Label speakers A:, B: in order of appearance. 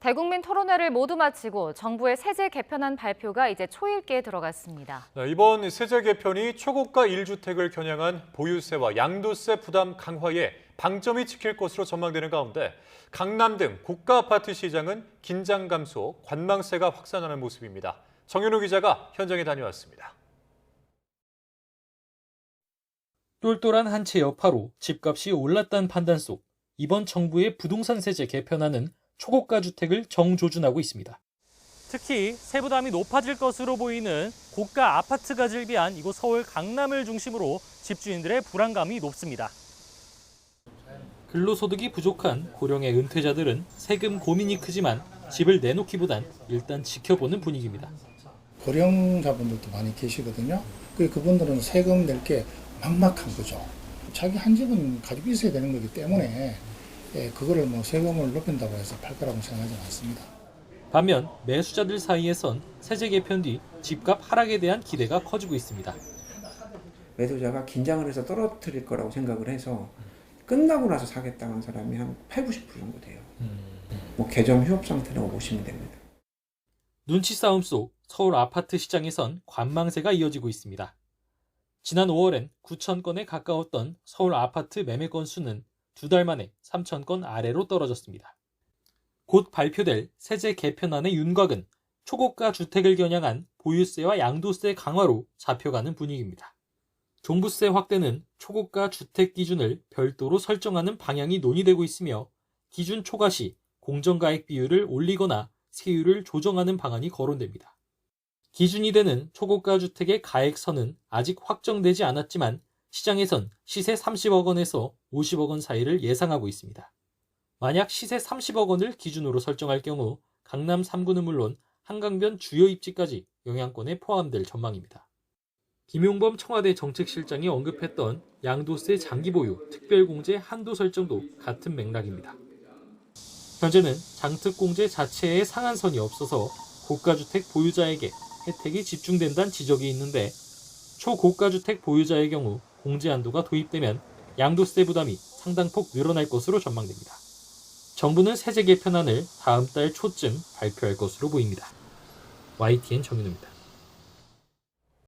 A: 대국민 토론회를 모두 마치고 정부의 세제 개편안 발표가 이제 초읽기에 들어갔습니다.
B: 이번 세제 개편이 초고가 1주택을 겨냥한 보유세와 양도세 부담 강화에 방점이 찍힐 것으로 전망되는 가운데 강남 등 고가 아파트 시장은 긴장 감소, 관망세가 확산하는 모습입니다. 정윤우 기자가 현장에 다녀왔습니다.
C: 똘똘한 한 채 여파로 집값이 올랐다는 판단 속 이번 정부의 부동산 세제 개편안은 초고가 주택을 정조준하고 있습니다.
D: 특히 세부담이 높아질 것으로 보이는 고가 아파트가 즐비한 이곳 서울 강남을 중심으로 집주인들의 불안감이 높습니다.
C: 근로소득이 부족한 고령의 은퇴자들은 세금 고민이 크지만 집을 내놓기보단 일단 지켜보는 분위기입니다.
E: 고령자분들도 많이 계시거든요. 그분들은 세금 낼 게 막막한 거죠. 자기 한 집은 가지고 있어야 되는 거기 때문에 그거를 세금을 높인다고 해서 팔 거라고 생각하지 않습니다.
C: 반면 매수자들 사이에선 세제 개편 뒤 집값 하락에 대한 기대가 커지고 있습니다.
F: 매도자가 긴장을 해서 떨어뜨릴 거라고 생각을 해서 끝나고 나서 사겠다고 한 사람이 한 80, 90% 정도 돼요. 개점 휴업 상태라고 보시면 됩니다.
C: 눈치 싸움 속 서울 아파트 시장에선 관망세가 이어지고 있습니다. 지난 5월엔 9천 건에 가까웠던 서울 아파트 매매 건수는 2달 만에 3천 건 아래로 떨어졌습니다. 곧 발표될 세제 개편안의 윤곽은 초고가 주택을 겨냥한 보유세와 양도세 강화로 잡혀가는 분위기입니다. 종부세 확대는 초고가 주택 기준을 별도로 설정하는 방향이 논의되고 있으며 기준 초과 시 공정가액 비율을 올리거나 세율을 조정하는 방안이 거론됩니다. 기준이 되는 초고가 주택의 가액선은 아직 확정되지 않았지만 시장에선 시세 30억 원에서 50억 원 사이를 예상하고 있습니다. 만약 시세 30억 원을 기준으로 설정할 경우 강남 3구는 물론 한강변 주요 입지까지 영향권에 포함될 전망입니다. 김용범 청와대 정책실장이 언급했던 양도세 장기 보유, 특별공제 한도 설정도 같은 맥락입니다. 현재는 장특공제 자체에 상한선이 없어서 고가주택 보유자에게 혜택이 집중된다는 지적이 있는데 초고가주택 보유자의 경우 공제 한도가 도입되면 양도세 부담이 상당폭 늘어날 것으로 전망됩니다. 정부는 세제 개편안을 다음 달 초쯤 발표할 것으로 보입니다. YTN 정윤우입니다.